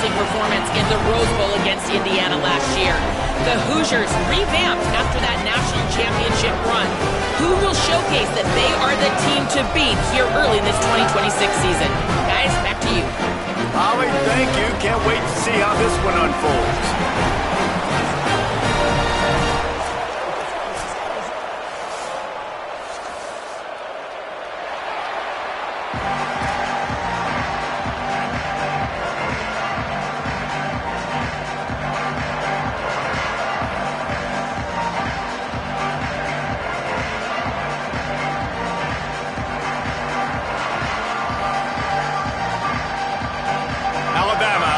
convincing performance in the Rose Bowl against Indiana last year. The Hoosiers revamped after that national championship run. Who will showcase that they are the team to beat here early in this 2026 season? Guys, back to you. Holly, thank you. Can't wait to see how this one unfolds.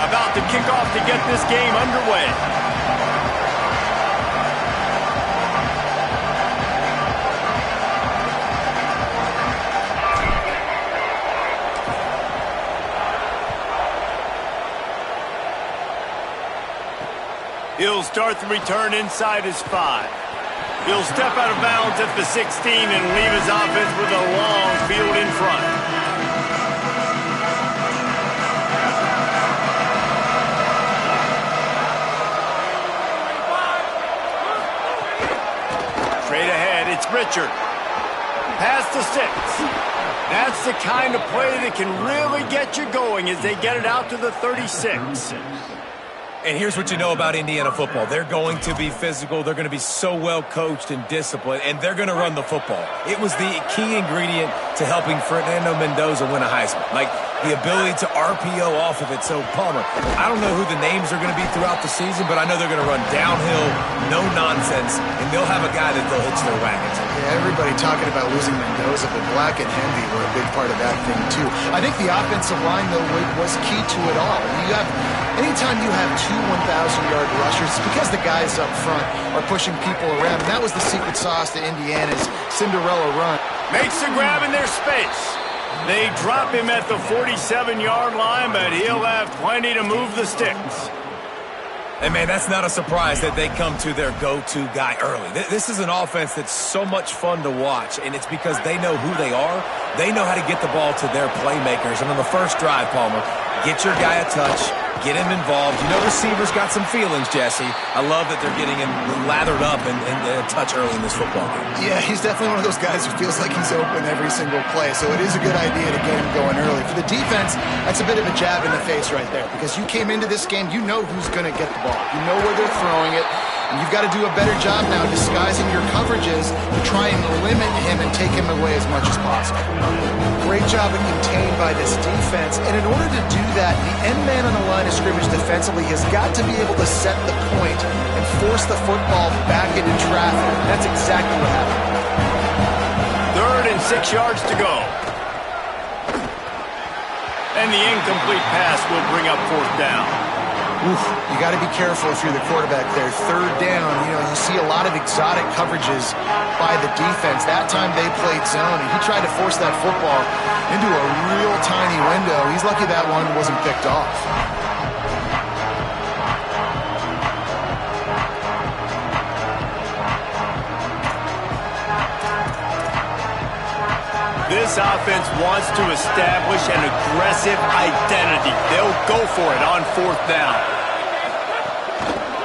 About to kick off to get this game underway. He'll start the return inside his 5. He'll step out of bounds at the 16 and leave his offense with a long field in front. Straight ahead, it's Richard. Past the 6. That's the kind of play that can really get you going as they get it out to the 36. And here's what you know about Indiana football. They're going to be physical. They're going to be so well coached and disciplined, and they're going to run the football. It was the key ingredient to helping Fernando Mendoza win a Heisman. Like, the ability to RPO off of it. So, Palmer, I don't know who the names are going to be throughout the season, but I know they're going to run downhill, no nonsense, and they'll have a guy that they'll hitch their wagons. Yeah, everybody talking about losing Mendoza, but Black and Henry were a big part of that thing, too. I think the offensive line, though, was key to it all. Anytime you have two 1,000-yard rushers, it's because the guys up front are pushing people around. And that was the secret sauce to Indiana's Cinderella run. Makes the grab in their space. They drop him at the 47-yard line, but he'll have plenty to move the sticks. And, man, that's not a surprise that they come to their go-to guy early. This is an offense that's so much fun to watch, and it's because they know who they are. They know how to get the ball to their playmakers. And on the first drive, Palmer, get your guy a touch, get him involved. You know receivers got some feelings, Jesse. I love that they're getting him lathered up and a touch early in this football game. Yeah, he's definitely one of those guys who feels like he's open every single play, so it is a good idea to get him going early. For the defense, that's a bit of a jab in the face right there, because you came into this game, you know who's going to get the ball. You know where they're throwing it, and you've got to do a better job now disguising your coverages to try and limit him and take him away as much as possible. Great job of contained by this defense, and in order to do that, the end man on the line of scrimmage defensively has got to be able to set the point and force the football back into traffic. That's exactly what happened. 3rd and 6 yards to go. And the incomplete pass will bring up 4th down. Oof, you got to be careful if you're the quarterback there. 3rd down, you see a lot of exotic coverages by the defense. That time they played zone, and he tried to force that football into a real tiny window. He's lucky that one wasn't picked off. This offense wants to establish an aggressive identity. They'll go for it on 4th down.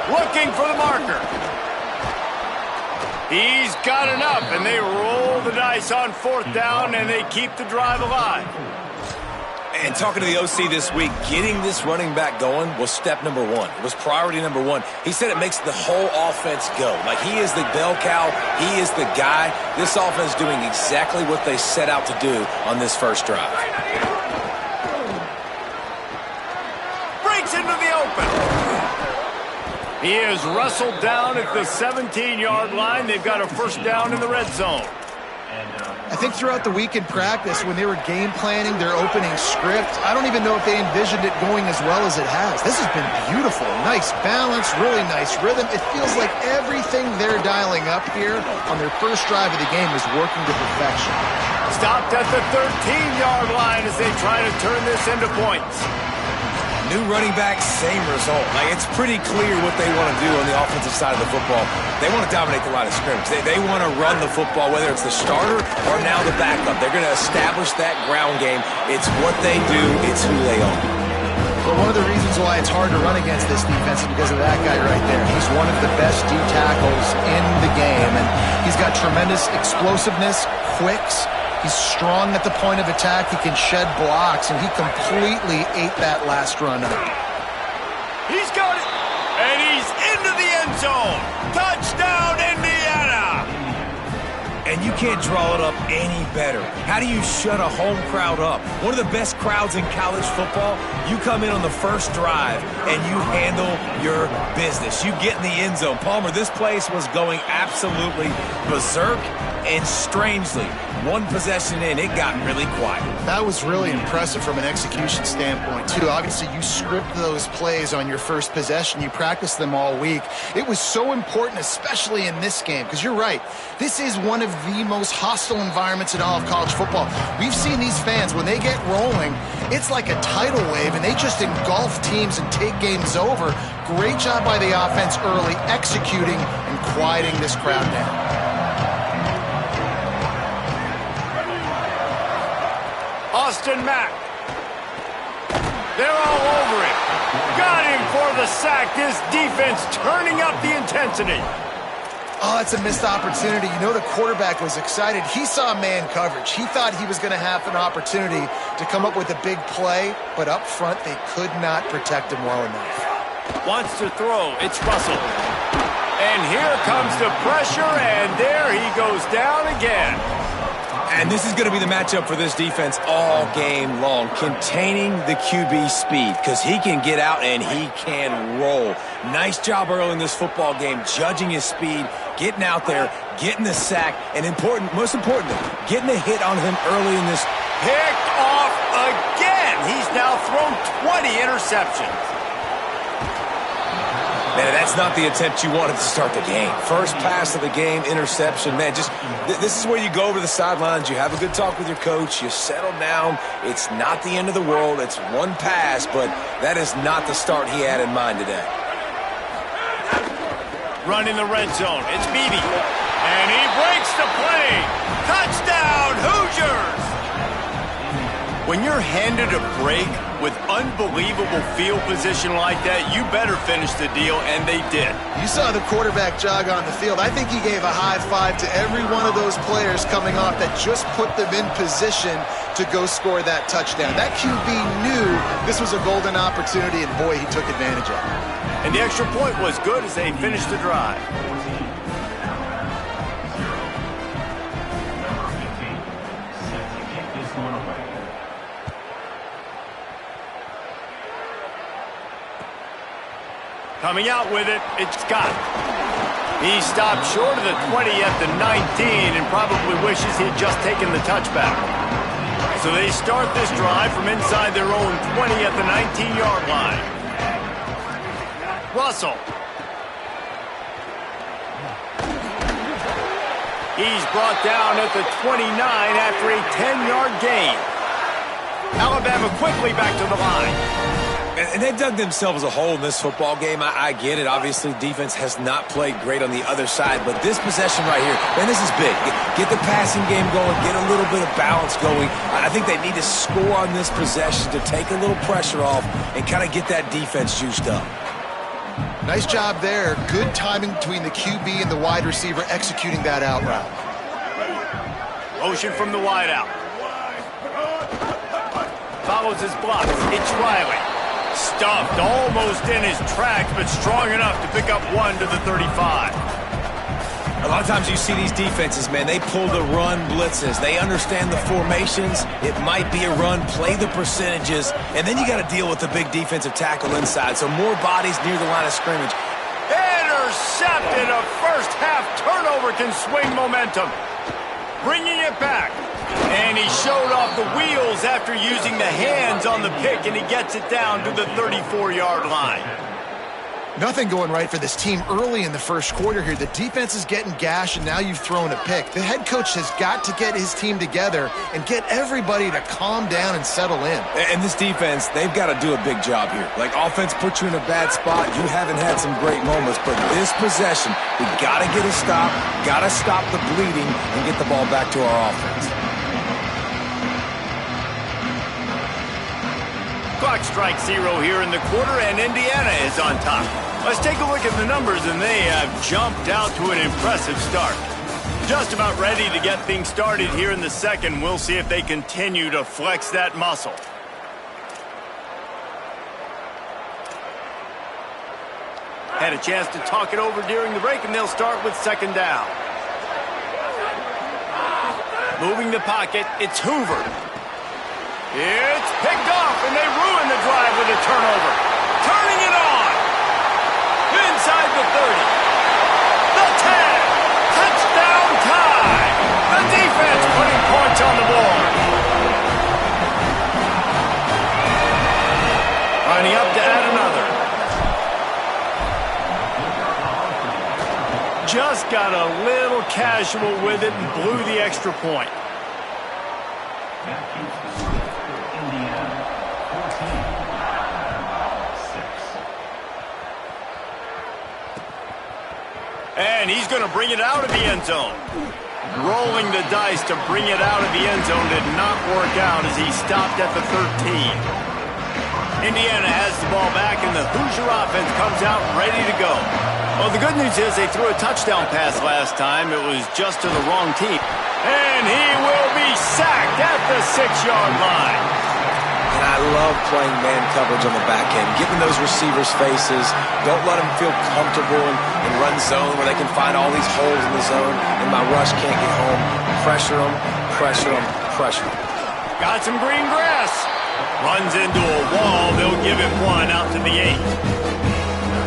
Looking for the marker. He's got enough, and they roll the dice on 4th down, and they keep the drive alive. And talking to the OC this week, getting this running back going was step number 1. It was priority number 1. He said it makes the whole offense go. Like, he is the bell cow. He is the guy. This offense doing exactly what they set out to do on this first drive. Breaks into the open. He is wrestled down at the 17-yard line. They've got a 1st down in the red zone. I think throughout the week in practice, when they were game planning their opening script, I don't even know if they envisioned it going as well as it has. This has been beautiful. Nice balance, really nice rhythm. It feels like everything they're dialing up here on their first drive of the game is working to perfection. Stopped at the 13-yard line as they try to turn this into points. New running back, same result. Like, it's pretty clear what they want to do on the offensive side of the football. They want to dominate the line of scrimmage. They want to run the football, whether it's the starter or now the backup. They're going to establish that ground game. It's what they do. It's who they are. But one of the reasons why it's hard to run against this defense is because of that guy right there. He's one of the best D tackles in the game, and he's got tremendous explosiveness, quicks. He's strong at the point of attack. He can shed blocks, and he completely ate that last run up. He's got it, and he's into the end zone. Touchdown, Indiana! And you can't draw it up any better. How do you shut a home crowd up? One of the best crowds in college football. You come in on the first drive, and you handle your business. You get in the end zone. Palmer, this place was going absolutely berserk, and strangely, one possession in, it got really quiet. That was really impressive from an execution standpoint, too. Obviously, you script those plays on your first possession. You practice them all week. It was so important, especially in this game, because you're right. This is one of the most hostile environments in all of college football. We've seen these fans, when they get rolling, it's like a tidal wave, and they just engulf teams and take games over. Great job by the offense early, executing and quieting this crowd down. Austin Mack. They're all over him. Got him for the sack. This defense turning up the intensity. Oh, it's a missed opportunity. You know, the quarterback was excited. He saw man coverage. He thought he was going to have an opportunity to come up with a big play, but up front, they could not protect him well enough. Wants to throw. It's Russell. And here comes the pressure, and there he goes down again. And this is going to be the matchup for this defense all game long, containing the QB speed, because he can get out and he can roll. Nice job early in this football game, judging his speed, getting out there, getting the sack, and most importantly, getting a hit on him early in this. Picked off again. He's now thrown 20 interceptions. Man, that's not the attempt you wanted to start the game. First pass of the game, interception. Man, this is where you go over the sidelines. You have a good talk with your coach. You settle down. It's not the end of the world. It's one pass, but that is not the start he had in mind today. Running the red zone. It's Beebe. And he breaks the play. Touchdown, Hoosiers! When you're handed a break with unbelievable field position like that, you better finish the deal, and they did. You saw the quarterback jog on the field. I think he gave a high five to every one of those players coming off that just put them in position to go score that touchdown. That QB knew this was a golden opportunity, and boy, he took advantage of it. And the extra point was good as they finished the drive. Coming out with it, it's Scott. He stopped short of the 20 at the 19 and probably wishes he'd just taken the touchback. So they start this drive from inside their own 20 at the 19-yard line. Russell. He's brought down at the 29 after a 10-yard gain. Alabama quickly back to the line. And they dug themselves a hole in this football game. I get it. Obviously, defense has not played great on the other side. But this possession right here, man, this is big. Get the passing game going. Get a little bit of balance going. I think they need to score on this possession to take a little pressure off and kind of get that defense juiced up. Nice job there. Good timing between the QB and the wide receiver executing that out route. Motion from the wide out. Follows his block. It's Riley. Stuffed almost in his tracks, but strong enough to pick up one to the 35. A lot of times you see these defenses, man, they pull the run blitzes. They understand the formations. It might be a run, play the percentages, and then you got to deal with the big defensive tackle inside. So more bodies near the line of scrimmage. Intercepted. A first half turnover can swing momentum. Bringing it back. And he showed off the wheels after using the hands on the pick, and he gets it down to the 34-yard line. Nothing going right for this team early in the first quarter here. The defense is getting gashed, and now you've thrown a pick. The head coach has got to get his team together and get everybody to calm down and settle in. And this defense, they've got to do a big job here. Like, offense put you in a bad spot. You haven't had some great moments, but this possession, we got to get a stop, got to stop the bleeding, and get the ball back to our offense. Clock clock strikes 0 here in the quarter, and Indiana is on top. Let's take a look at the numbers, and they have jumped out to an impressive start. Just about ready to get things started here in the second. We'll see if they continue to flex that muscle. Had a chance to talk it over during the break, and they'll start with second down. Moving the pocket, it's Hoover. It's picked off, and they ruin the drive with a turnover. Turning it on. Inside the 30. The 10. Touchdown tie. The defense putting points on the board. Lining up to add another. Just got a little casual with it and blew the extra point. And he's going to bring it out of the end zone. Rolling the dice to bring it out of the end zone did not work out as he stopped at the 13. Indiana has the ball back, and the Hoosier offense comes out ready to go. Well, the good news is they threw a touchdown pass last time. It was just to the wrong team. And he will be sacked at the 6-yard line. And I love playing man coverage on the back end, giving those receivers faces. Don't let them feel comfortable in run zone where they can find all these holes in the zone and my rush can't get home. Pressure them, pressure them, pressure them. Got some green grass. Runs into a wall. They'll give him one out to the 8.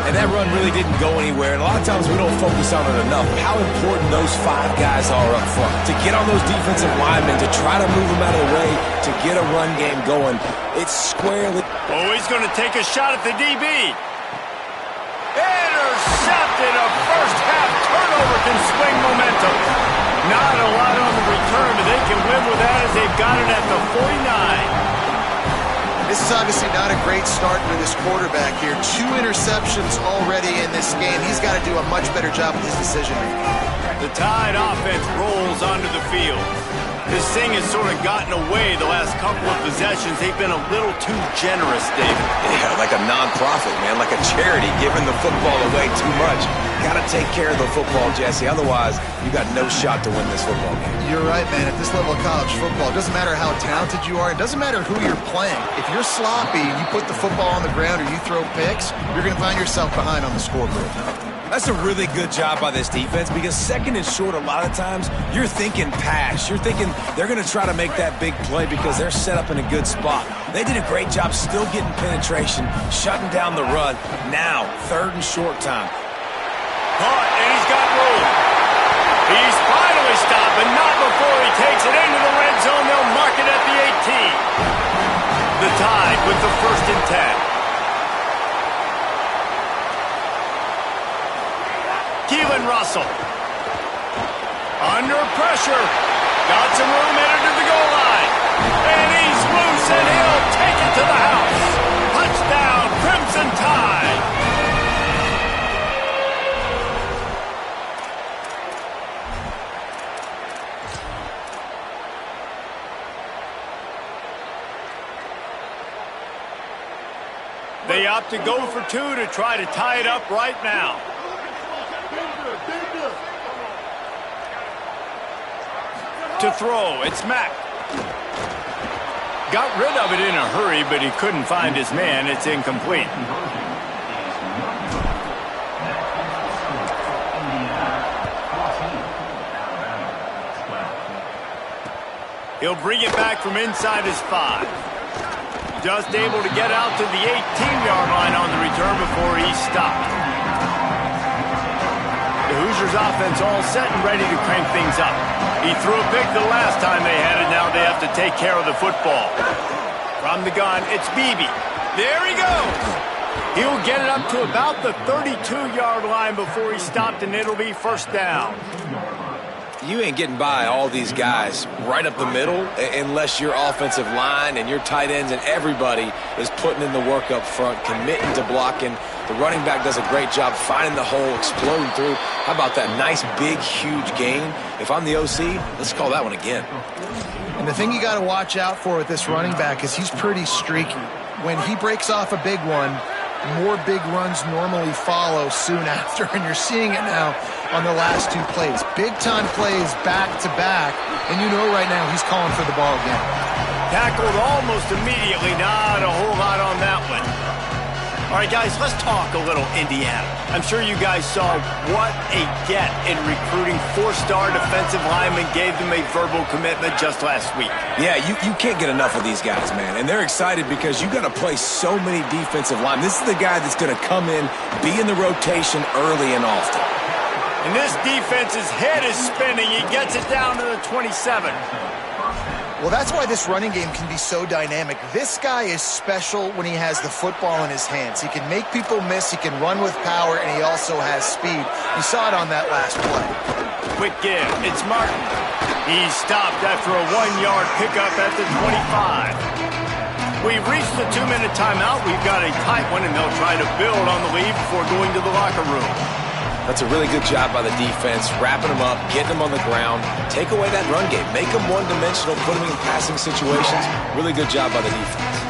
And that run really didn't go anywhere. And a lot of times we don't focus on it enough. How important those 5 guys are up front. To get on those defensive linemen, to try to move them out of the way, to get a run game going. It's squarely... Oh, he's going to take a shot at the DB. Intercepted. A first-half turnover can swing momentum. Not a lot on the return, but they can live with that as they've got it at the 49. This is obviously not a great start for this quarterback here. 2 interceptions already in this game. He's got to do a much better job with his decision-making. The Tide offense rolls onto the field. This thing has sort of gotten away the last couple of possessions. They've been a little too generous, David. Yeah, like a non-profit, man, like a charity, giving the football away too much. Got to take care of the football, Jesse. Otherwise, you got no shot to win this football game. You're right, man. At this level of college football, it doesn't matter how talented you are. It doesn't matter who you're playing. If you're sloppy, you put the football on the ground or you throw picks, you're going to find yourself behind on the scoreboard. That's a really good job by this defense because second and short, a lot of times, you're thinking pass. You're thinking they're going to try to make that big play because they're set up in a good spot. They did a great job still getting penetration, shutting down the run. Now, third and short time. Caught, and he's got room. He's finally stopped, but not before he takes it into the red zone. They'll mark it at the 18. The Tide with the 1st and 10. Keelan Russell. Under pressure. Got some room headed to the goal line. And he's loose, and he'll take it to the house. Touchdown, Crimson Tide. They opt to go for 2 to try to tie it up right now. To throw, it's Mack. Got rid of it in a hurry, but he couldn't find his man. It's incomplete. He'll bring it back from inside his 5. Just able to get out to the 18-yard line on the return before he's stopped. The Hoosiers offense all set and ready to crank things up. He threw a pick the last time they had it. Now they have to take care of the football. From the gun, it's Beebe. There he goes. He'll get it up to about the 32-yard line before he's stopped, and it'll be first down. You ain't getting by all these guys right up the middle unless your offensive line and your tight ends and everybody is putting in the work up front, committing to blocking. The running back does a great job finding the hole, exploding through. How about that nice, big, huge gain? If I'm the OC, let's call that one again. And the thing you got to watch out for with this running back is he's pretty streaky. when he breaks off a big one, more big runs normally follow soon after, and you're seeing it now on the last two plays. Big-time plays back-to-back, and you know right now he's calling for the ball again. Tackled almost immediately. Not a whole lot on that one. All right, guys, let's talk a little Indiana. I'm sure you guys saw what a get in recruiting. 4-star defensive linemen gave them a verbal commitment just last week. Yeah, you can't get enough of these guys, man. And they're excited because you got to play so many defensive linemen. This is the guy that's going to come in, be in the rotation early and often. And this defense's head is spinning. He gets it down to the 27. Well, that's why this running game can be so dynamic. This guy is special when he has the football in his hands. He can make people miss, he can run with power, and he also has speed. You saw it on that last play. Quick give. It's Martin. He's stopped after a 1-yard pickup at the 25. We've reached the 2-minute timeout. We've got a tight one, and they'll try to build on the lead before going to the locker room. That's a really good job by the defense, wrapping them up, getting them on the ground, take away that run game, make them one-dimensional, put them in passing situations. Really good job by the defense.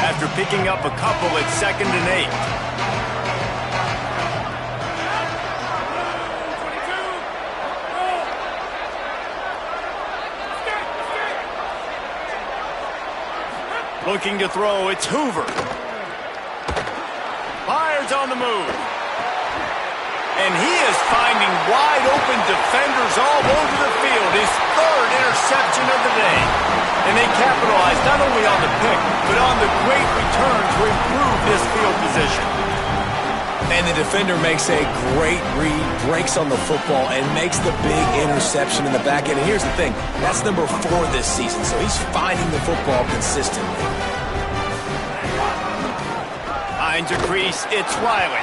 After picking up a couple, it's 2nd and 8. Looking to throw, it's Hoover. Fires on the move. And he is finding wide open defenders all over the field. His 3rd interception of the day. And they capitalized not only on the pick, but on the great return to improve this field position. And the defender makes a great read, breaks on the football, and makes the big interception in the back end. And here's the thing, that's number 4 this season, so he's finding the football consistently. Finds a crease, it's Riley.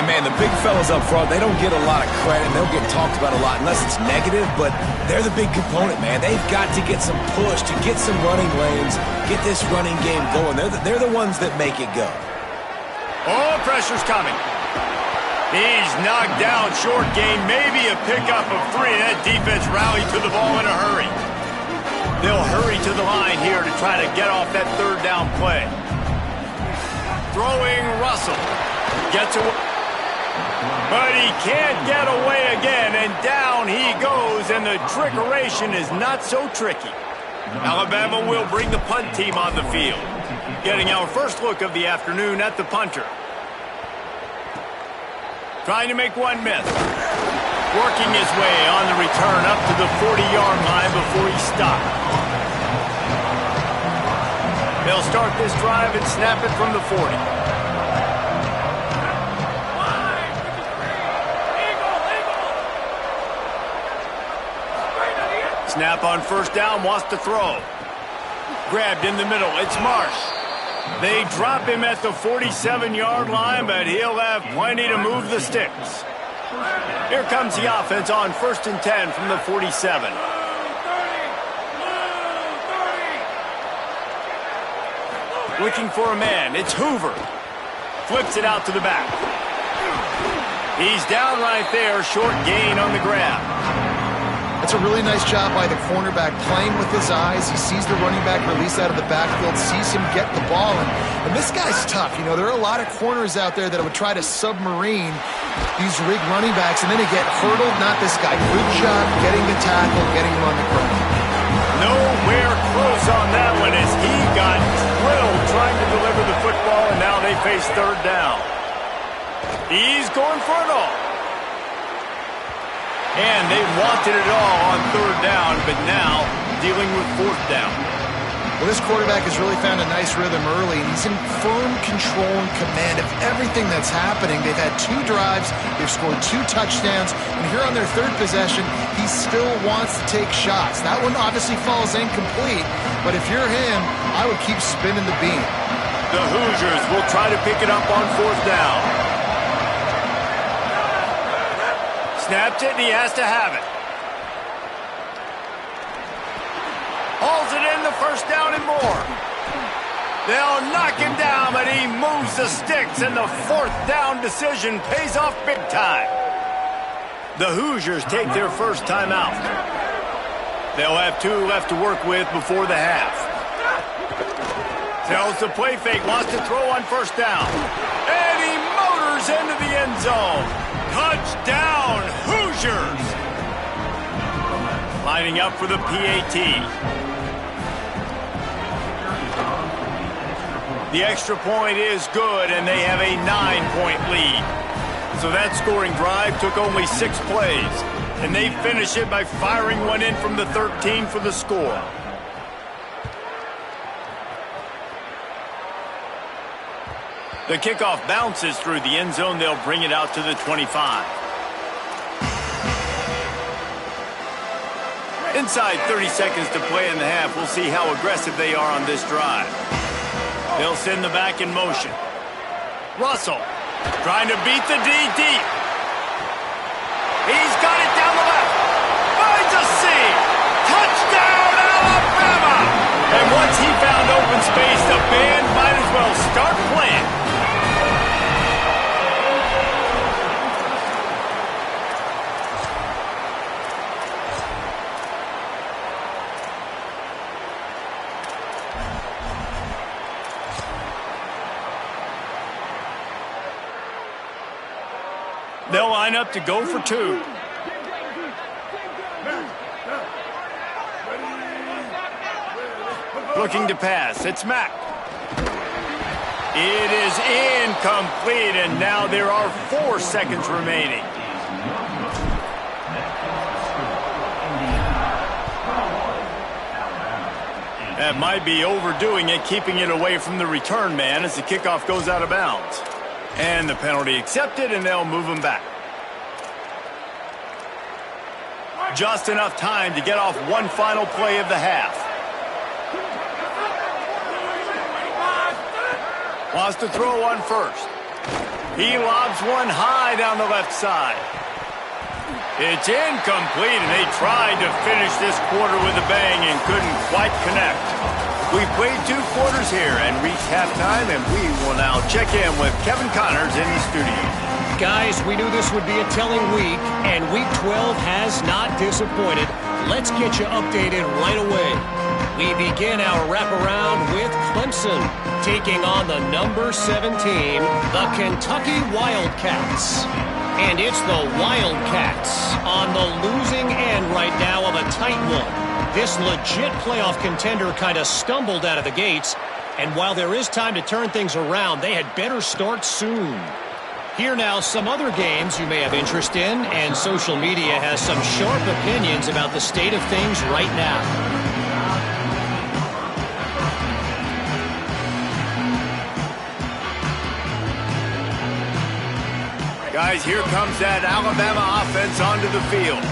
And man, the big fellas up front, they don't get a lot of credit, and they'll get talked about a lot unless it's negative, but they're the big component, man. They've got to get some push, to get some running lanes, get this running game going. They're the ones that make it go. Oh, pressure's coming. He's knocked down, short gain, maybe a pickup of 3. That defense rallied to the ball in a hurry. They'll hurry to the line here to try to get off that 3rd down play. Throwing Russell. Gets away. But he can't get away again, and down he goes, and the trickeration is not so tricky. Alabama will bring the punt team on the field. Getting our first look of the afternoon at the punter. Trying to make one miss. Working his way on the return up to the 40-yard line before he stopped. They'll start this drive and snap it from the 40. Snap on 1st down, wants to throw. Grabbed in the middle, it's Marsh. They drop him at the 47-yard line, but he'll have plenty to move the sticks. Here comes the offense on 1st and 10 from the 47. Looking for a man, it's Hoover. Flips it out to the back. He's down right there, short gain on the grab. That's a really nice job by the cornerback, playing with his eyes. He sees the running back release out of the backfield, sees him get the ball, and this guy's tough. You know, there are a lot of corners out there that would try to submarine these rig running backs, and then they get hurdled. Not this guy. Good job getting the tackle, getting him on the ground. Nowhere close on that one as he got drilled trying to deliver the football, and now they face 3rd down. He's going for it all. And they wanted it all on 3rd down, but now dealing with 4th down. Well, this quarterback has really found a nice rhythm early, and he's in firm control and command of everything that's happening. They've had 2 drives, they've scored 2 touchdowns, and here on their 3rd possession, he still wants to take shots. That one obviously falls incomplete, but if you're him, I would keep spinning the beam. The Hoosiers will try to pick it up on 4th down. Snapped it, and he has to have it. Hauls it in, the 1st down and more. They'll knock him down, but he moves the sticks, and the 4th down decision pays off big time. The Hoosiers take their first timeout. They'll have 2 left to work with before the half. Tells the play fake, wants to throw on first down. And he motors into the end zone. Touchdown, Hoosiers! Lining up for the PAT. The extra point is good, and they have a 9-point lead. So that scoring drive took only 6 plays, and they finish it by firing one in from the 13 for the score. The kickoff bounces through the end zone. They'll bring it out to the 25. Inside 30 seconds to play in the half. We'll see how aggressive they are on this drive. They'll send the back in motion. Russell trying to beat the D deep. He's got it down the left. Finds a seam. Touchdown, Alabama! And once he found open space, the band might as well start playing. They'll line up to go for 2. Looking to pass. It's Mack. It is incomplete, and now there are 4 seconds remaining. That might be overdoing it, keeping it away from the return man as the kickoff goes out of bounds. And the penalty accepted, and they'll move him back. Just enough time to get off one final play of the half. Wants to throw on first. He lobs one high down the left side. It's incomplete, and they tried to finish this quarter with a bang and couldn't quite connect. We played 2 quarters here and reached halftime, and we will now check in with Kevin Connors in the studio. Guys, we knew this would be a telling week, and Week 12 has not disappointed. Let's get you updated right away. We begin our wraparound with Clemson, taking on the number 7 team, the Kentucky Wildcats. And it's the Wildcats on the losing end right now of a tight one. This legit playoff contender kind of stumbled out of the gates, and while there is time to turn things around, they had better start soon. Here now, some other games you may have interest in, and social media has some sharp opinions about the state of things right now. Guys, here comes that Alabama offense onto the field.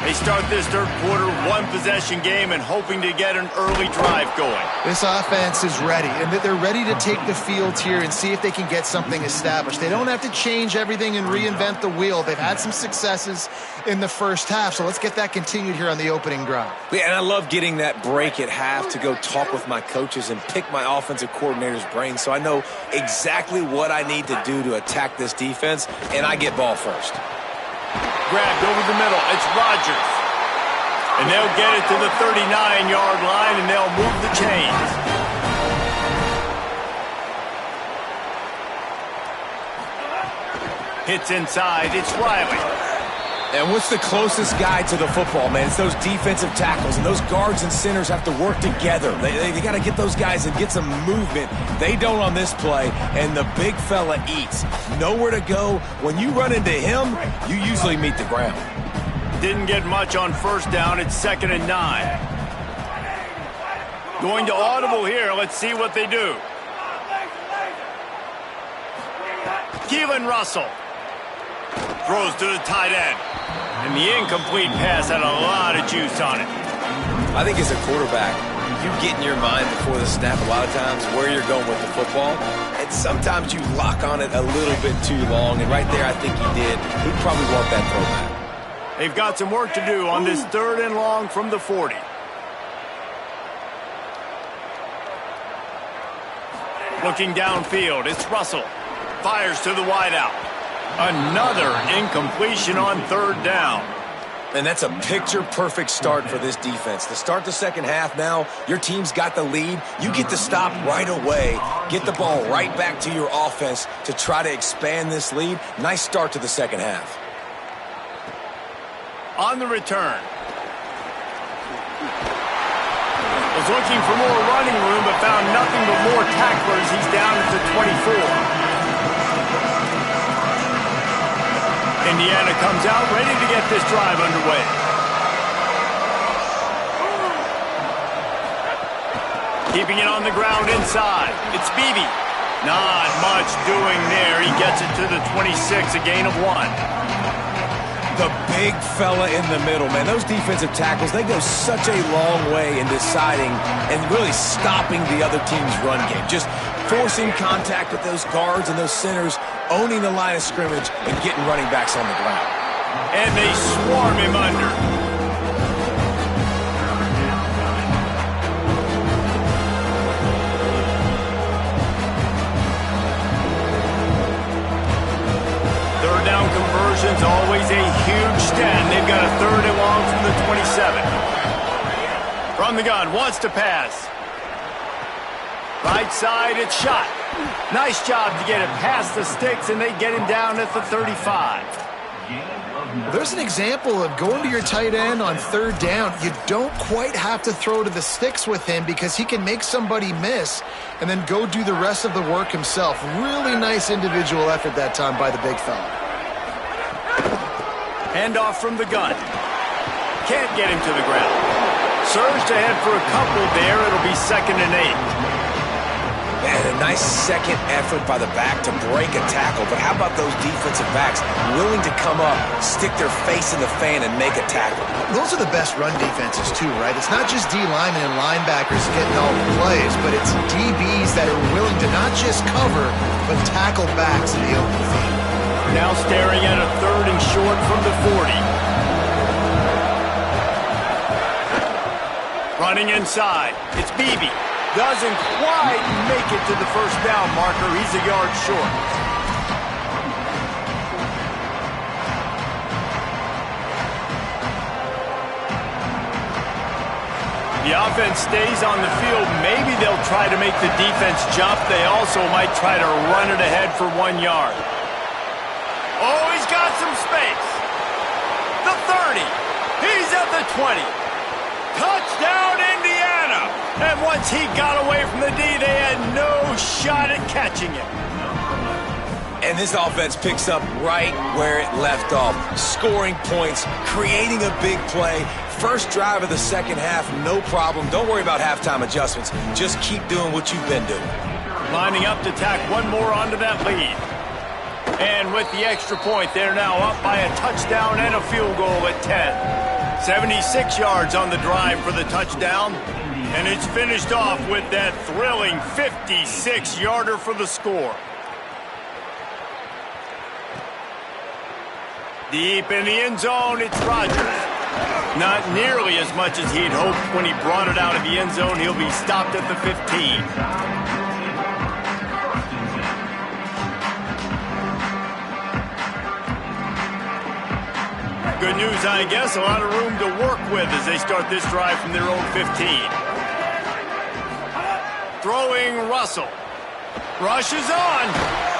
They start this third quarter, 1-possession game, and hoping to get an early drive going. This offense is ready, and they're ready to take the field here and see if they can get something established. They don't have to change everything and reinvent the wheel. They've had some successes in the first half, so let's get that continued here on the opening drive. Yeah, and I love getting that break at half to go talk with my coaches and pick my offensive coordinator's brain so I know exactly what I need to do to attack this defense, and I get ball first. Grabbed over the middle. It's Rodgers. And they'll get it to the 39-yard line, and they'll move the chains. Hits inside. It's Riley. And what's the closest guy to the football, man? It's those defensive tackles, and those guards and centers have to work together. They got to get those guys and get some movement. They don't on this play, and the big fella eats. Nowhere to go. When you run into him, you usually meet the ground. Didn't get much on first down. It's 2nd and 9. Going to audible here. Let's see what they do. Keelan Russell throws to the tight end. And the incomplete pass had a lot of juice on it. I think as a quarterback, you get in your mind before the snap a lot of times where you're going with the football. And sometimes you lock on it a little bit too long. And right there, I think he did. He'd probably want that throwback. They've got some work to do on this 3rd and long from the 40. Looking downfield, it's Russell. Fires to the wideout. Another incompletion on 3rd down. And that's a picture-perfect start for this defense. To start the second half now, your team's got the lead. You get to stop right away, get the ball right back to your offense to try to expand this lead. Nice start to the second half. On the return. Was looking for more running room, but found nothing but more tacklers. He's down at the 24. Indiana comes out ready to get this drive underway. Keeping it on the ground inside. It's Beebe. Not much doing there. He gets it to the 26, a gain of 1. The big fella in the middle, man. Those defensive tackles, they go such a long way in deciding and really stopping the other team's run game. Just forcing contact with those guards and those centers, owning the line of scrimmage and getting running backs on the ground. And they swarm him under. Third down conversions, always a huge stat. They've got a 3rd and long from the 27. From the gun, wants to pass. Right side, it's shot. Nice job to get it past the sticks, and they get him down at the 35. There's an example of going to your tight end on 3rd down. You don't quite have to throw to the sticks with him because he can make somebody miss and then go do the rest of the work himself. Really nice individual effort that time by the big fella. Handoff from the gun. Can't get him to the ground. Surged ahead for a couple there. It'll be 2nd and 8. And a nice second effort by the back to break a tackle. But how about those defensive backs willing to come up, stick their face in the fan, and make a tackle? Those are the best run defenses, too, right? It's not just D linemen and linebackers getting all the plays, but it's DBs that are willing to not just cover, but tackle backs in the open field. Now staring at a 3rd and short from the 40. Running inside. It's Beebe. Doesn't quite make it to the 1st down marker. He's a yard short. The offense stays on the field. Maybe they'll try to make the defense jump. They also might try to run it ahead for 1 yard. Oh, he's got some space. The 30. He's at the 20. Touchdown, Indiana! And once he got away from the D, they had no shot at catching him. And this offense picks up right where it left off. Scoring points, creating a big play. First drive of the second half, no problem. Don't worry about halftime adjustments. Just keep doing what you've been doing. Lining up to tack one more onto that lead. And with the extra point, they're now up by a touchdown and a field goal at 10. 76 yards on the drive for the touchdown. And it's finished off with that thrilling 56-yarder for the score. Deep in the end zone, it's Rodgers. Not nearly as much as he'd hoped when he brought it out of the end zone. He'll be stopped at the 15. Good news, I guess. A lot of room to work with as they start this drive from their own 15. Throwing Russell. Rushes on.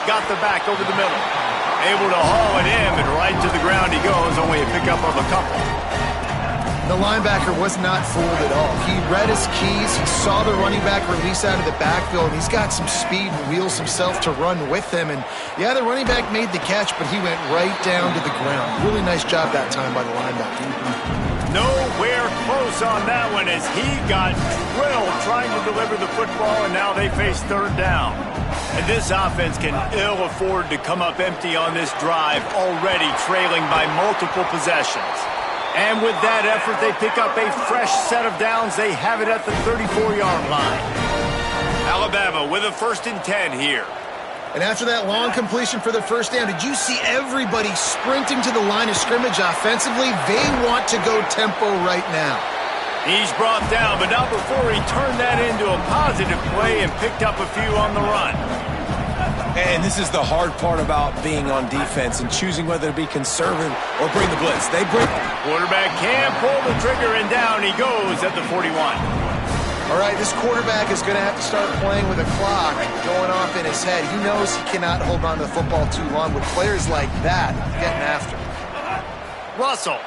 Got the back over the middle. Able to haul it in, but right to the ground he goes. Only a pickup of a couple. The linebacker was not fooled at all. He read his keys. He saw the running back release out of the backfield, and he's got some speed and wheels himself to run with him. And, yeah, the running back made the catch, but he went right down to the ground. Really nice job that time by the linebacker. Nowhere close on that one as he got drilled trying to deliver the football, and now they face 3rd down. And this offense can ill afford to come up empty on this drive, already trailing by multiple possessions. And with that effort, they pick up a fresh set of downs. They have it at the 34-yard line. Alabama with a 1st and 10 here. And after that long completion for the 1st down, did you see everybody sprinting to the line of scrimmage offensively? They want to go tempo right now. He's brought down, but not before he turned that into a positive play and picked up a few on the run. And this is the hard part about being on defense and choosing whether to be conservative or bring the blitz. They bring... Quarterback can pull the trigger, and down he goes at the 41. All right, this quarterback is going to have to start playing with a clock going off in his head. He knows he cannot hold on to the football too long with players like that getting after him. Russell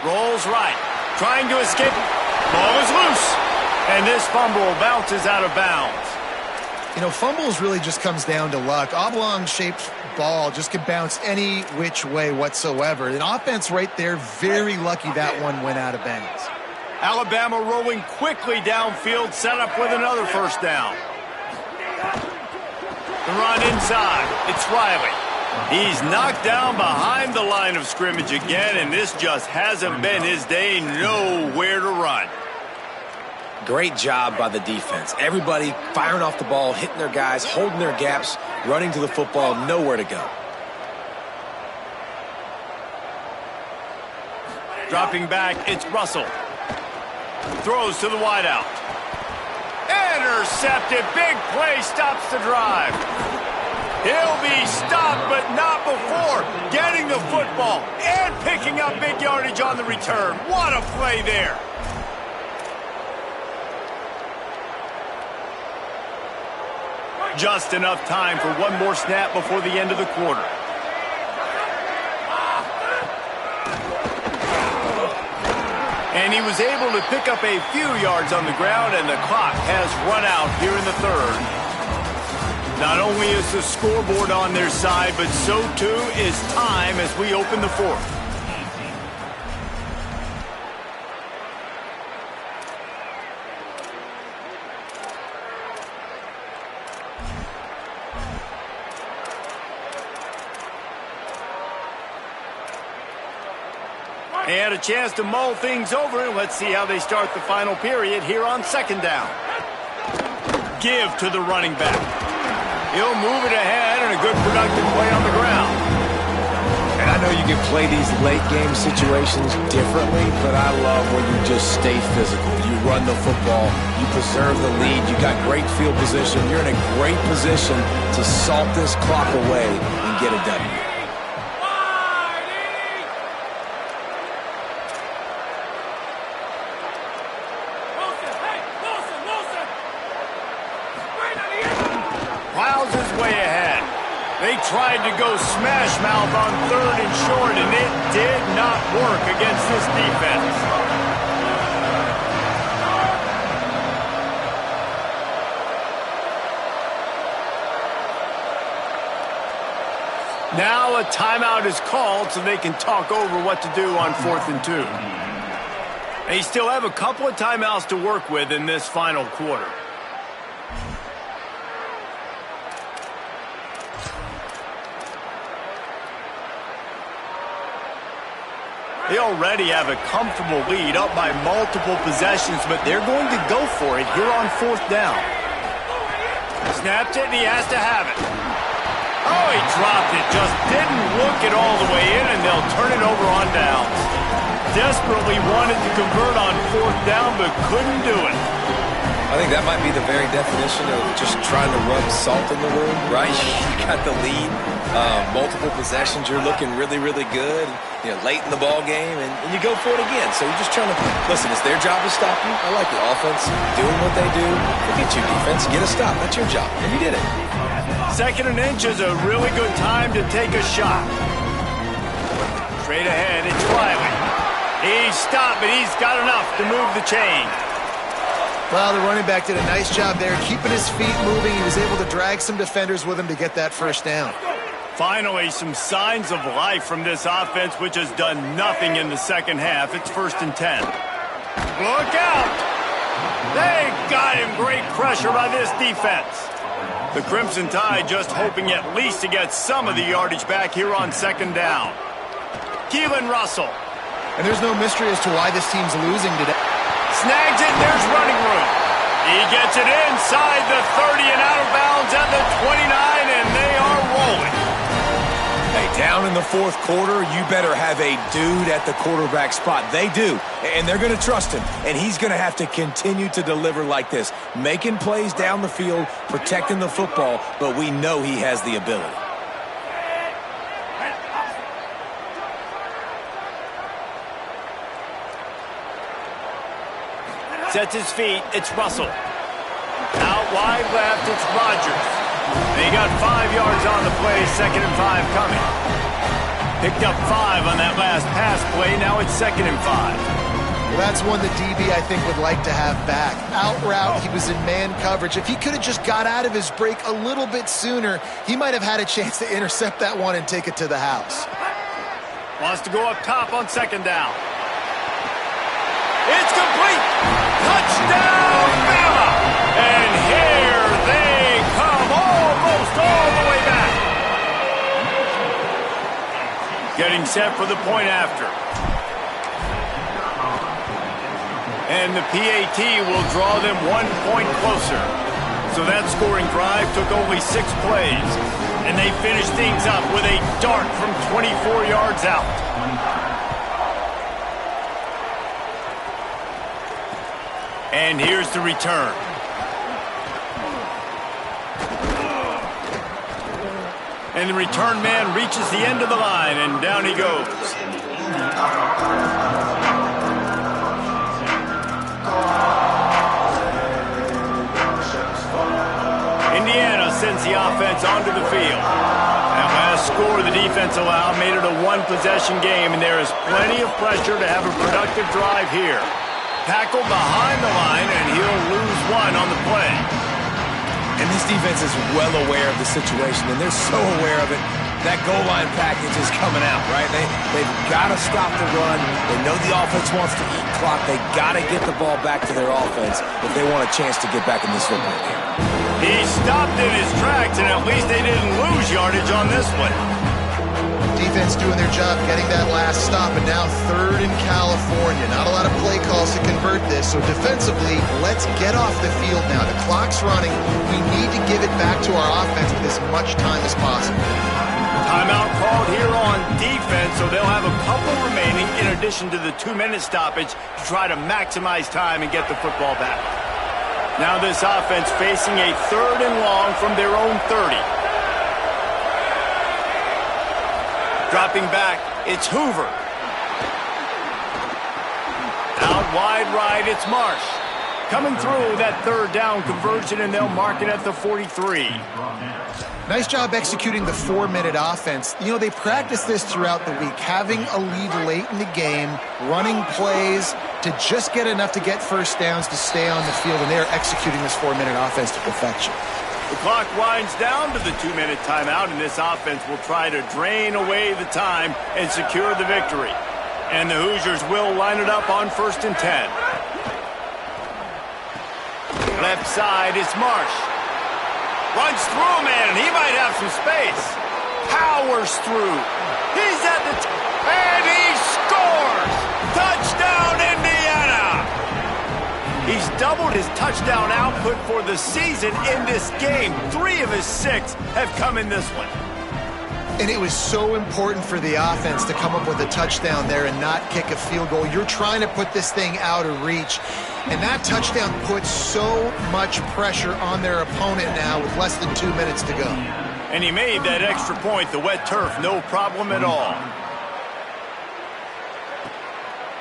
rolls right, trying to escape. Ball is loose, and this fumble bounces out of bounds. You know, fumbles really just comes down to luck. Oblong-shaped ball just can bounce any which way whatsoever. An offense right there, very lucky that one went out of bounds. Alabama rolling quickly downfield, set up with another first down. The run inside. It's Riley. He's knocked down behind the line of scrimmage again, and this just hasn't been his day. Nowhere to run. Great job by the defense. Everybody firing off the ball, hitting their guys, holding their gaps, running to the football, nowhere to go. Dropping back, it's Russell. Throws to the wideout. Intercepted. Big play stops the drive. He'll be stopped, but not before getting the football and picking up big yardage on the return. What a play there. Just enough time for one more snap before the end of the quarter. And he was able to pick up a few yards on the ground, and the clock has run out here in the third. Not only is the scoreboard on their side, but so too is time as we open the fourth. They had a chance to mull things over, and let's see how they start the final period here on second down. Give to the running back. He'll move it ahead, and a good productive play on the ground. And I know you can play these late game situations differently, but I love when you just stay physical. You run the football, you preserve the lead, you got great field position. You're in a great position to salt this clock away and get a W. Plows his way ahead. They tried to go smash mouth on third and short, and it did not work against this defense. Now a timeout is called so they can talk over what to do on 4th and 2. They still have a couple of timeouts to work with in this final quarter. They already have a comfortable lead, up by multiple possessions, but they're going to go for it here on 4th down. Snapped it, and he has to have it. Oh, he dropped it. Just didn't look it all the way in, and they'll turn it over on downs. Desperately wanted to convert on 4th down, but couldn't do it. I think that might be the very definition of just trying to rub salt in the wound, right? You got the lead, multiple possessions, you're looking really, really good, you know, late in the ball game, and you go for it again. So you're just trying to, listen, it's their job to stop you. I like the offense doing what they do. Forget you, defense, get a stop. That's your job, and you did it. 2nd and inch is a really good time to take a shot. Straight ahead, it's Riley. He's stopped, but he's got enough to move the chain. Well, the running back did a nice job there, keeping his feet moving. He was able to drag some defenders with him to get that first down. Finally, some signs of life from this offense, which has done nothing in the second half. It's 1st and 10. Look out! They got him. Great pressure by this defense. The Crimson Tide just hoping at least to get some of the yardage back here on 2nd down. Keelan Russell. And there's no mystery as to why this team's losing today. Snags it, there's running room. He gets it inside the 30 and out of bounds at the 29, and they are rolling. Hey, down in the fourth quarter, you better have a dude at the quarterback spot. They do, and they're going to trust him, and he's going to have to continue to deliver like this, making plays down the field, protecting the football, but we know he has the ability. Sets his feet, it's Russell. Out wide left, it's Rodgers. They got 5 yards on the play, 2nd and 5 coming. Picked up 5 on that last pass play, now it's 2nd and 5. Well, that's one the DB, I think, would like to have back. Out route, he was in man coverage. If he could have just got out of his break a little bit sooner, he might have had a chance to intercept that one and take it to the house. Wants to go up top on 2nd down. It's complete! Touchdown, Bama! And here they come, almost all the way back. Getting set for the point after. And the PAT will draw them 1 point closer. So that scoring drive took only 6 plays. And they finished things up with a dart from 24 yards out. And here's the return. And the return man reaches the end of the line, and down he goes. Indiana sends the offense onto the field. That last score the defense allowed made it a one-possession game, and there is plenty of pressure to have a productive drive here. Tackle behind the line, and he'll lose 1 on the play. And this defense is well aware of the situation, and they're so aware of it. That goal line package is coming out, right? They've got to stop the run. They know the offense wants to eat clock. They got to get the ball back to their offense if they want a chance to get back in this football game. He stopped in his tracks, and at least they didn't lose yardage on this one. Defense doing their job, getting that last stop, and now 3rd in California. Not a lot of play calls to convert this, so defensively, let's get off the field now. The clock's running. We need to give it back to our offense with as much time as possible. Timeout called here on defense, so they'll have a couple remaining in addition to the 2-minute stoppage to try to maximize time and get the football back. Now this offense facing a 3rd and long from their own 30. Dropping back, it's Hoover. Out wide right, it's Marsh. Coming through that 3rd down conversion, and they'll mark it at the 43. Nice job executing the 4-minute offense. You know, they practice this throughout the week, having a lead late in the game, running plays to just get enough to get first downs to stay on the field, and they're executing this 4-minute offense to perfection. The clock winds down to the 2-minute timeout, and this offense will try to drain away the time and secure the victory. And the Hoosiers will line it up on 1st and 10. Left side is Marsh. Runs through a man, and he might have some space. Powers through. He's at the and he scores! Touchdown, Indiana! He's doubled his touchdown output for the season in this game. 3 of his 6 have come in this one. And it was so important for the offense to come up with a touchdown there and not kick a field goal. You're trying to put this thing out of reach. And that touchdown puts so much pressure on their opponent now with less than 2 minutes to go. And he made that extra point, the wet turf, no problem at all.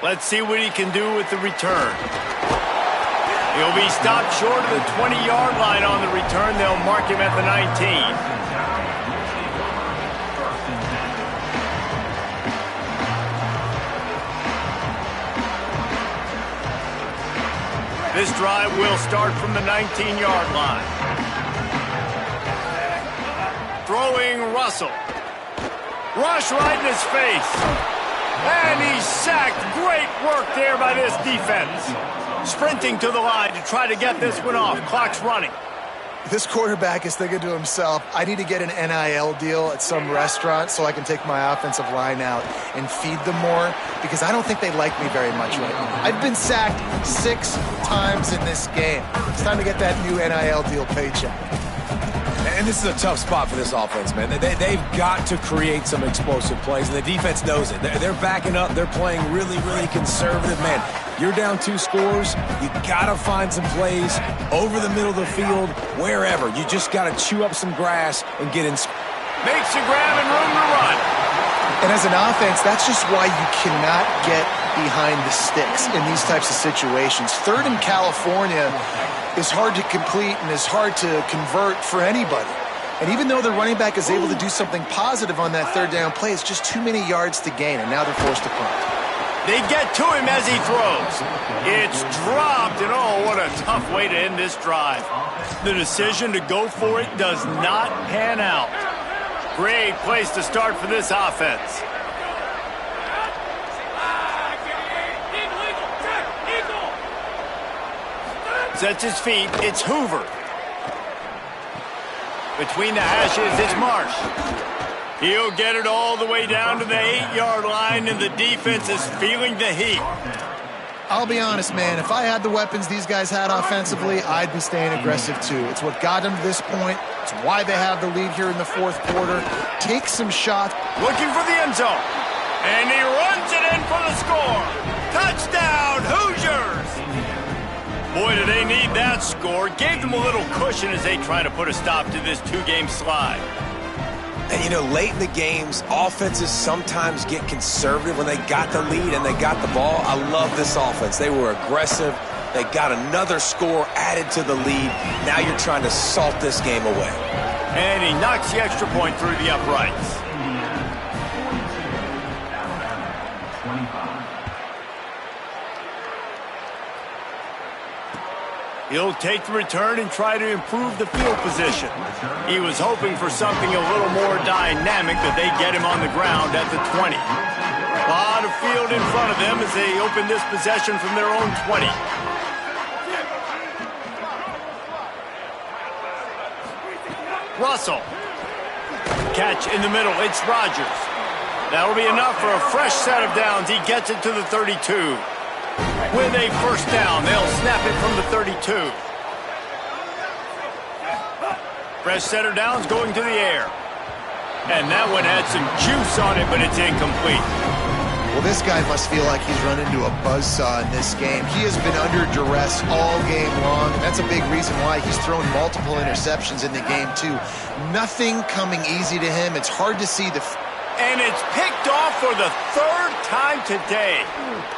Let's see what he can do with the return. He'll be stopped short of the 20-yard line on the return. They'll mark him at the 19. This drive will start from the 19-yard line. Throwing Russell. Rush right in his face. And he's sacked. Great work there by this defense. Sprinting to the line to try to get this one off. Clock's running. This quarterback is thinking to himself, I need to get an NIL deal at some restaurant so I can take my offensive line out and feed them more, because I don't think they like me very much right now. I've been sacked 6 times in this game. It's time to get that new NIL deal paycheck. And this is a tough spot for this offense, man. They've got to create some explosive plays, and the defense knows it. They're backing up. They're playing really, really conservative. Man, you're down 2 scores. You got to find some plays over the middle of the field, wherever. You just got to chew up some grass and get in. Makes the grab and room to run. And as an offense, that's just why you cannot get behind the sticks in these types of situations. 3rd in California is hard to complete and is hard to convert for anybody. And even though the running back is able to do something positive on that 3rd down play, it's just too many yards to gain, and now they're forced to punt. They get to him as he throws. It's dropped, and oh, what a tough way to end this drive. The decision to go for it does not pan out. Great place to start for this offense. Sets his feet, it's Hoover. Between the hashes, it's Marsh. He'll get it all the way down to the 8-yard line, and the defense is feeling the heat. I'll be honest, man, if I had the weapons these guys had offensively, I'd be staying aggressive too. It's what got them to this point. It's why they have the lead here in the 4th quarter. Take some shots. Looking for the end zone. And he runs it in for the score. Touchdown, Hoosiers! Boy, do they need that score. Gave them a little cushion as they try to put a stop to this 2-game slide. And, you know, late in the games, offenses sometimes get conservative when they got the lead and they got the ball. I love this offense. They were aggressive. They got another score added to the lead. Now you're trying to salt this game away. And he knocks the extra point through the uprights. He'll take the return and try to improve the field position. He was hoping for something a little more dynamic, but they get him on the ground at the 20. A lot of field in front of them as they open this possession from their own 20. Russell. Catch in the middle. It's Rodgers. That'll be enough for a fresh set of downs. He gets it to the 32. With a first down, they'll snap it from the 32. Fresh set of downs going to the air. And that one had some juice on it, but it's incomplete. Well, this guy must feel like he's run into a buzzsaw in this game. He has been under duress all game long, and that's a big reason why he's thrown multiple interceptions in the game, too. Nothing coming easy to him. It's hard to see the... And it's picked off for the 3rd time today.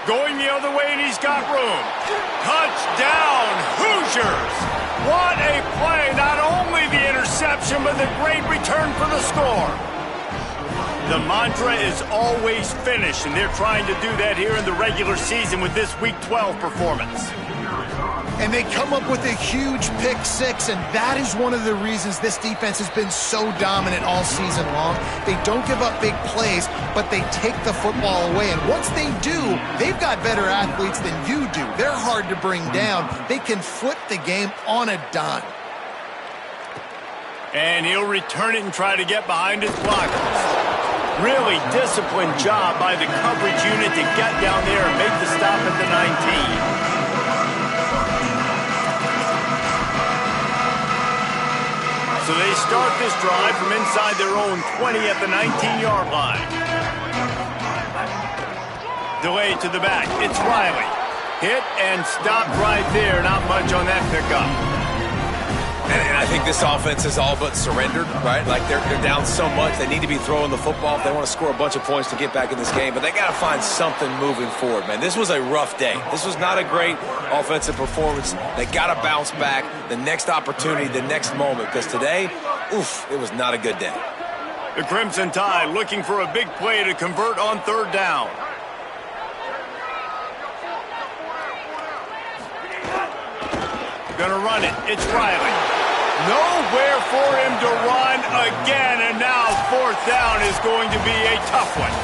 Going the other way, and he's got room. Touchdown, Hoosiers! What a play! Not only the interception, but the great return for the score. The mantra is always finish, and they're trying to do that here in the regular season with this Week 12 performance. And they come up with a huge pick 6, and that is one of the reasons this defense has been so dominant all season long. They don't give up big plays, but they take the football away. And once they do, they've got better athletes than you do. They're hard to bring down. They can flip the game on a dime. And he'll return it and try to get behind his blockers. Really disciplined job by the coverage unit to get down there and make the stop at the 19. So they start this drive from inside their own 20 at the 19-yard line. Delay to the back. It's Riley. Hit and stopped right there. Not much on that pickup. And I think this offense is all but surrendered, right? Like they're down so much. They need to be throwing the football if they want to score a bunch of points to get back in this game. But they got to find something moving forward, man. This was a rough day. This was not a great offensive performance. They got to bounce back the next opportunity, the next moment. Because today, oof, it was not a good day. The Crimson Tide looking for a big play to convert on 3rd down. Gonna run it. It's Riley. Nowhere for him to run again, and now 4th down is going to be a tough one.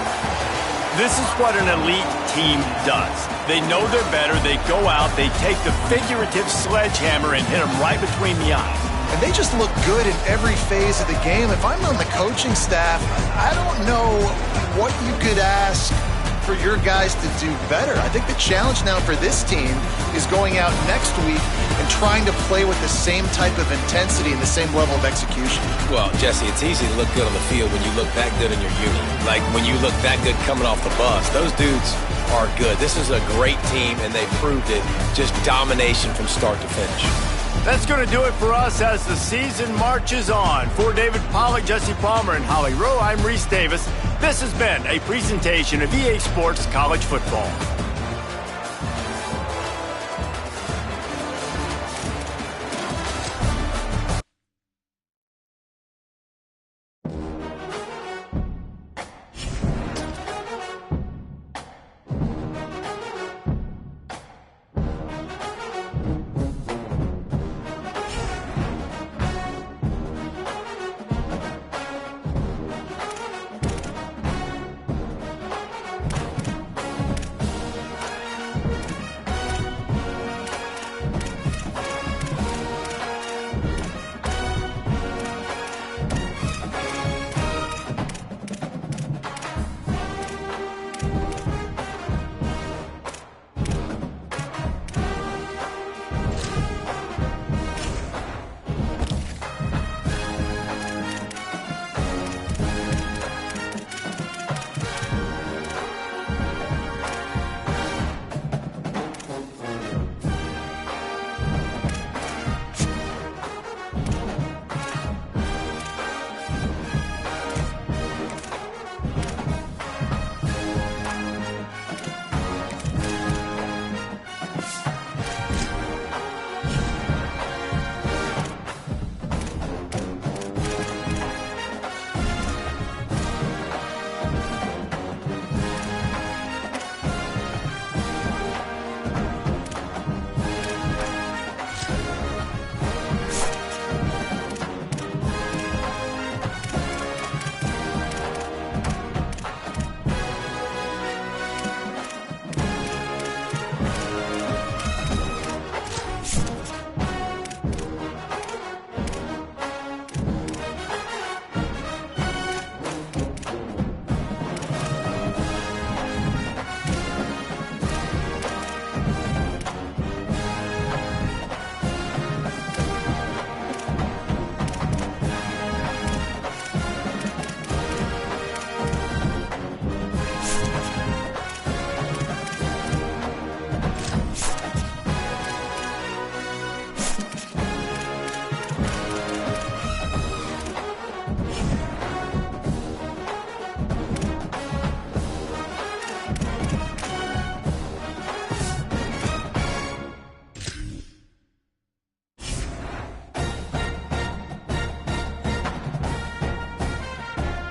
This is what an elite team does. They know they're better. They go out. They take the figurative sledgehammer and hit them right between the eyes. And they just look good in every phase of the game. If I'm on the coaching staff, I don't know what you could ask for your guys to do better. I think the challenge now for this team is going out next week and trying to play with the same type of intensity and the same level of execution. Well, Jesse, it's easy to look good on the field when you look that good in your uni. Like when you look that good coming off the bus. Those dudes are good. This is a great team, and they proved it. Just domination from start to finish. That's going to do it for us as the season marches on. For David Pollack, Jesse Palmer, and Holly Rowe, I'm Reese Davis. This has been a presentation of EA Sports College Football.